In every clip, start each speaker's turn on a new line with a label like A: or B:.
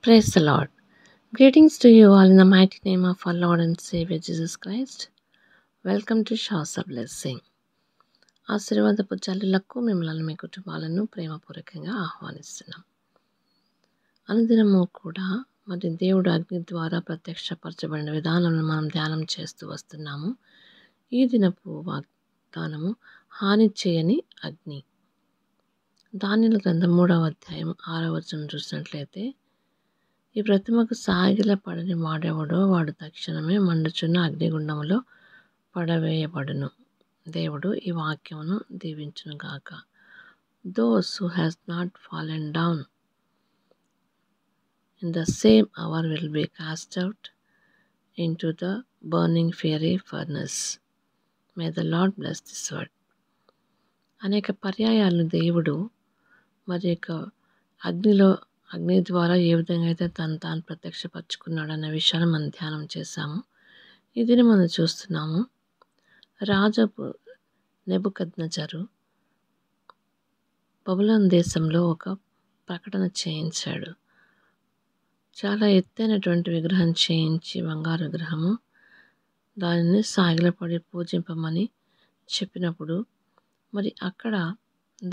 A: Praise the Lord. Greetings to you all in the mighty name of our Lord and Savior Jesus Christ. Welcome to Showers of Blessing. ఆశీర్వాదపు జల్లులకు మిమ్మల్ని మీ కుటుంబాలను ప్రేమపూర్వకంగా ఆహ్వానిస్తున్నాం. అనుదినము కూడా మరి దేవుడు అగ్ని ద్వారా ప్రత్యక్షపరచబడిన విధానాలను మనం ధ్యానం చేస్తూ వస్తున్నాము. ఈ దినపు వాగ్దానము హాని చేయని అగ్ని. దానియేలు గ్రంథం 3వ అధ్యాయం 6వ వచనం చూసినట్లయితే, ఈ ప్రతిమకు సాగిలపడని వాడెవడో వాడు తక్షణమే మండుచున్న అగ్నిగుండములో పడవేయబడును. దేవుడు ఈ వాక్యమును దీవించునుగాక. Those who has not fallen down in the same hour will be cast out into the burning fiery furnace. May the Lord bless this word. అనేక పర్యాయాలు దేవుడు మరి యొక్క అగ్ని ద్వారా ఏ విధంగా అయితే తాను ప్రత్యక్షపరచుకున్నాడు అనే విషయాన్ని మనం ధ్యానం చేశాము. ఇది మనం చూస్తున్నాము. రాజు నెబుకద్నెజరు బబులోను దేశంలో ఒక ప్రకటన చేయించాడు. చాలా ఎత్తైనటువంటి విగ్రహం చేయించి, బంగారు విగ్రహము, దానిని సాగిలపడి పూజింపమని చెప్పినప్పుడు మరి అక్కడ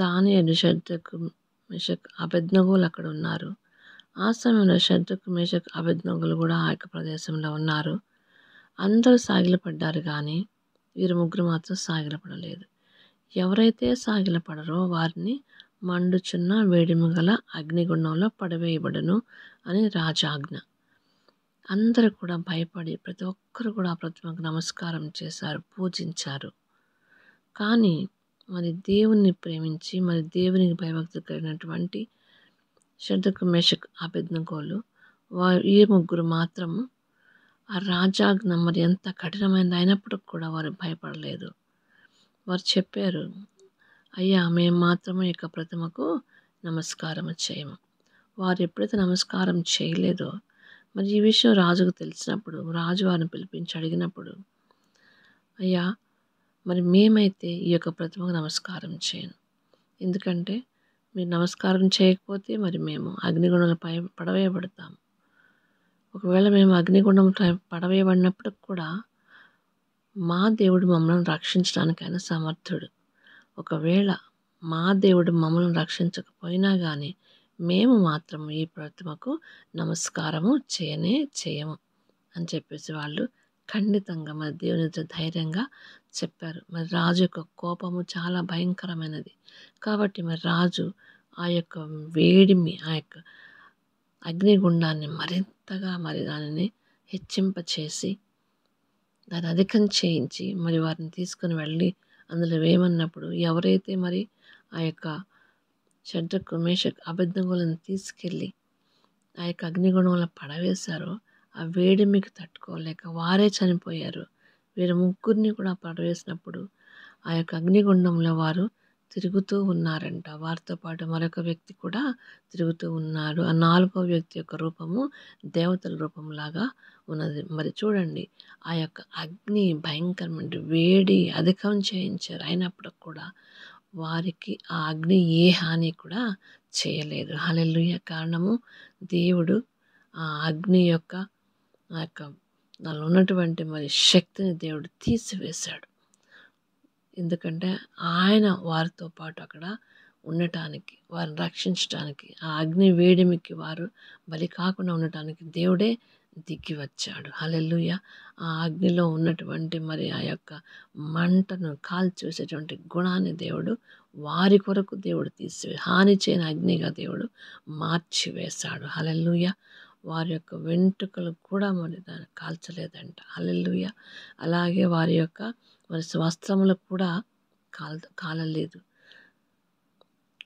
A: దానియేలు, షద్రకు, మెషక్, అబేద్నెగోలు అక్కడ ఉన్నారు. ఆ సమయంలో షద్రకు, మెషక్, అబేద్నెగోలు కూడా ఆ యొక్క ప్రదేశంలో ఉన్నారు. అందరూ సాగిలపడ్డారు, కానీ వీరు ముగ్గురు మాత్రం సాగిలపడలేదు. ఎవరైతే సాగిలపడరో వారిని మండుచున్న వేడిమి గల అగ్నిగుండంలో పడవేయబడును అని రాజాజ్ఞ. అందరూ కూడా భయపడి ప్రతి ఒక్కరు కూడా ఆ ప్రతిమకు నమస్కారం చేశారు, పూజించారు. కానీ మరి దేవుణ్ణి ప్రేమించి మరి దేవునికి భయభక్తి కలిగినటువంటి షద్రకు, మెషక్, అబేద్నెగోలు ఈ ముగ్గురు మాత్రము ఆ రాజాజ్ఞ మరి ఎంత కఠినమైనది అయినప్పటికి కూడా వారు భయపడలేదు. వారు చెప్పారు, అయ్యా, మేము మాత్రమే ఈ యొక్క ప్రతిమకు నమస్కారం చేయము. వారు ఎప్పుడైతే నమస్కారం చేయలేదో మరి ఈ విషయం రాజుకు తెలిసినప్పుడు రాజు వారిని పిలిపించి అడిగినప్పుడు, అయ్యా, మరి మేమైతే ఈ యొక్క ప్రతిమకు నమస్కారం చేయను. ఎందుకంటే మీరు నమస్కారం చేయకపోతే మరి మేము అగ్నిగుండంలో పడవేయబడతాము. ఒకవేళ మేము అగ్నిగుండం పడవేయబడినప్పుడు కూడా మా దేవుడు మమ్మల్ని రక్షించడానికి ఆయన సమర్థుడు. ఒకవేళ మా దేవుడు మమ్మల్ని రక్షించకపోయినా కానీ మేము మాత్రం ఈ ప్రతిమకు నమస్కారము చేయము అని చెప్పేసి వాళ్ళు ఖండితంగా మరి దేవుని ధైర్యంగా చెప్పారు. మరి రాజు యొక్క కోపము చాలా భయంకరమైనది. కాబట్టి మరి రాజు ఆ యొక్క వేడిమి, ఆ యొక్క అగ్నిగుండాన్ని మరింతగా మరి దానిని హెచ్చింపచేసి దాన్ని అధికం చేయించి మరి వారిని తీసుకుని వెళ్ళి అందులో వేయమన్నప్పుడు ఎవరైతే మరి ఆ యొక్క షద్రకు, మెషక్, అబేద్నెగోలను తీసుకెళ్ళి ఆ యొక్క అగ్నిగుండంలో పడవేశారో ఆ వేడిమికి తట్టుకోలేక వారే చనిపోయారు. వీరు ముగ్గురిని కూడా పడవేసినప్పుడు ఆ యొక్క అగ్నిగుండంలో వారు తిరుగుతూ ఉన్నారంట. వారితో పాటు మరొక వ్యక్తి కూడా తిరుగుతూ ఉన్నాడు. ఆ 4వ వ్యక్తి యొక్క రూపము దేవతల రూపంలాగా ఉన్నది. మరి చూడండి, ఆ యొక్క అగ్ని భయంకరమైన వేడి అధికం చేయించారు. అయినప్పుడు కూడా వారికి ఆ అగ్ని ఏ హాని కూడా చేయలేదు. హల్లెలూయా. కారణము దేవుడు ఆ అగ్ని యొక్క దానిలో ఉన్నటువంటి మరి శక్తిని దేవుడు తీసివేశాడు. ఎందుకంటే ఆయన వారితో పాటు అక్కడ ఉండటానికి, వారిని రక్షించడానికి, ఆ అగ్ని వేడిమికి వారు బలి కాకుండా ఉండటానికి దేవుడే దిగి వచ్చాడు. హల్లెలూయా. ఆ అగ్నిలో ఉన్నటువంటి మరి ఆ యొక్క మంటను కాల్చివేసేటువంటి గుణాన్ని దేవుడు వారి కొరకు దేవుడు హాని చేయని అగ్నిగా దేవుడు మార్చివేశాడు. హల్లెలూయా. వారి యొక్క వెంట్రుకలు కూడా మరి దాన్ని కాల్చలేదంట. హల్లెలూయా. అలాగే వారి యొక్క మరి వస్త్రములు కూడా కాలలేదు.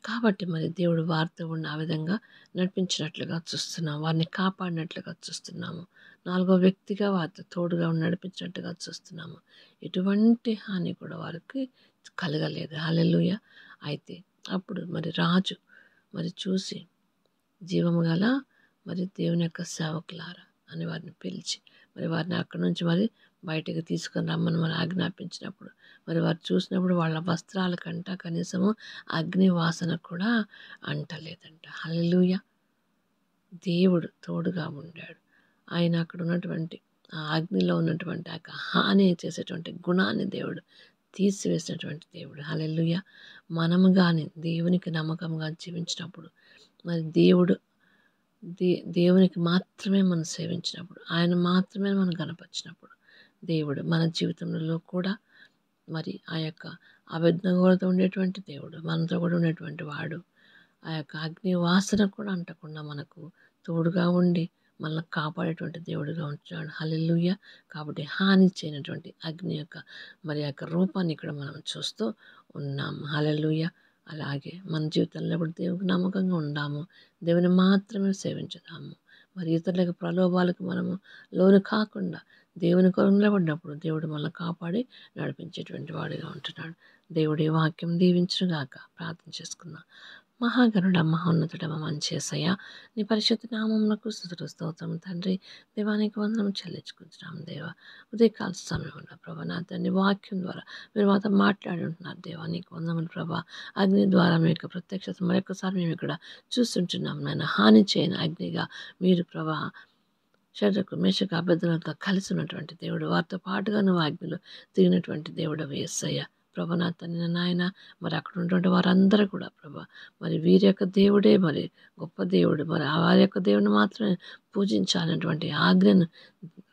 A: కాబట్టి మరి దేవుడు వారితో ఉన్న ఆ విధంగా నడిపించినట్లుగా చూస్తున్నాము. వారిని కాపాడినట్లుగా చూస్తున్నాము. 4వ వ్యక్తిగా వారితో తోడుగా నడిపించినట్టుగా చూస్తున్నాము. ఎటువంటి హాని కూడా వారికి కలగలేదు. హల్లెలూయా. అయితే అప్పుడు మరి రాజు మరి చూసి, జీవము గల మరి దేవుని యొక్క సేవకులారా అని వారిని పిలిచి మరి వారిని అక్కడి నుంచి మరి బయటకు తీసుకొని రమ్మని మరి ఆజ్ఞాపించినప్పుడు మరి వారు చూసినప్పుడు వాళ్ళ వస్త్రాల కంట కనీసము అగ్ని వాసన కూడా అంటలేదంట. హల్లెలూయా. దేవుడు తోడుగా ఉండాడు. ఆయన అక్కడ ఉన్నటువంటి ఆ అగ్నిలో ఉన్నటువంటి ఆ యొక్క హాని చేసేటువంటి గుణాన్ని దేవుడు తీసివేసినటువంటి దేవుడు. హల్లెలూయా! మనము గాని దేవునికి నమ్మకంగా జీవించినప్పుడు మరి దేవునికి మాత్రమే మనం సేవించినప్పుడు, ఆయన మాత్రమే మనం గనపరిచినప్పుడు, దేవుడు మన జీవితంలో కూడా మరి ఆ యొక్క అభిజ్ఞతో ఉండేటువంటి దేవుడు, మనతో కూడా ఉండేటువంటి వాడు. ఆ యొక్క అగ్ని వాసన కూడా అంటకుండా మనకు తోడుగా ఉండి మనల్ని కాపాడేటువంటి దేవుడిగా ఉంటున్నాడు. హల్లెలూయా! కాబట్టి హాని చేయనటువంటి అగ్ని యొక్క మరి యొక్క రూపాన్ని ఇక్కడ మనం చూస్తూ ఉన్నాం. హల్లెలూయా! అలాగే మన జీవితంలో కూడా దేవునికి నమ్మకంగా ఉందాము. దేవుని మాత్రమే సేవించుదాము. మరి ఇతరులకు ప్రలోభాలకు మనము లోను కాకుండా దేవుని కొరకు నిలబడినప్పుడు దేవుడు మనల్ని కాపాడి నడిపించేటువంటి వాడిగా ఉంటున్నాడు. దేవుడి వాక్యం దీవించుగాక. ప్రార్థన చేసుకుందాం. మహాగణుడ మహోన్నతుడ మంచి యేసయ్య, నీ పరిశుద్ధ నామమునకు స్తుతులు స్తోత్రం తండ్రి. దేవానికి వందనం చెల్లించుకుంటున్నాం దేవా. ఉదయకాల సమయంలో ప్రభా నా తండ్రి వాక్యం ద్వారా మీరు మాతో మాట్లాడి ఉంటున్నారు దేవా. నీకు వందనములు ప్రభా. అగ్ని ద్వారా మీ యొక్క ప్రత్యక్షత మరొకసారి మేము ఇక్కడ చూస్తుంటున్నాం నాయన. హాని చేయని అగ్నిగా మీరు ప్రభా షడ్రకు మేషకు అభ్యర్థులతో కలిసి ఉన్నటువంటి దేవుడు, వారితో పాటుగా నువ్వు అగ్నిలో దిగినటువంటి దేవుడు యేసయ్య. ప్రభా నా తండ్రి నాయన, మరి అక్కడ ఉన్నటువంటి వారందరూ కూడా ప్రభా మరి వీరి యొక్క దేవుడే మరి గొప్ప దేవుడు, మరి వారి యొక్క దేవుని మాత్రమే పూజించాలన్నటువంటి ఆజ్ఞను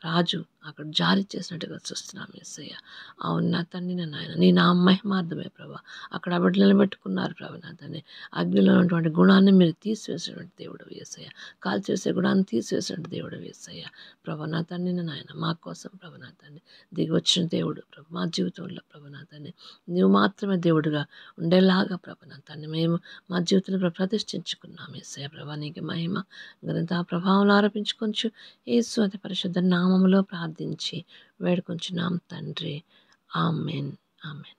A: రాజు అక్కడ జారీ చేసినట్టుగా చూస్తున్నాం యేసయ్య. అవును నా తండ్రి నా నాయన, నీ నా మహిమార్థమే ప్రభా అక్కడ అబడి నిలబెట్టుకున్నారు ప్రభా నా తండ్రి. అగ్నిలో ఉన్నటువంటి గుణాన్ని మీరు తీసివేసినటువంటి దేవుడు యేసయ్య. కాల్చేసే గుణాన్ని తీసివేసినటువంటి దేవుడు యేసయ్య. ప్రభా నా తండ్రి నా నాయన, మా కోసం ప్రభా నా తండ్రి దిగి వచ్చిన దేవుడు ప్రభు మా జీవితంలో ప్రభా నా తండ్రి నువ్వు మాత్రమే దేవుడుగా ఉండేలాగా ప్రభా నా తండ్రి మేము మా జీవితంలో ప్రతిష్ఠించుకున్నాం యేసయ్య. ప్రభా నీకు మహిమ ఘనత ప్రభావం ఆరోపించుకొంచు యేసు అతి పరిశుద్ధ నామములో ప్రార్థించి వేడుకొంచున్నాం తండ్రి. ఆమెన్. ఆమెన్.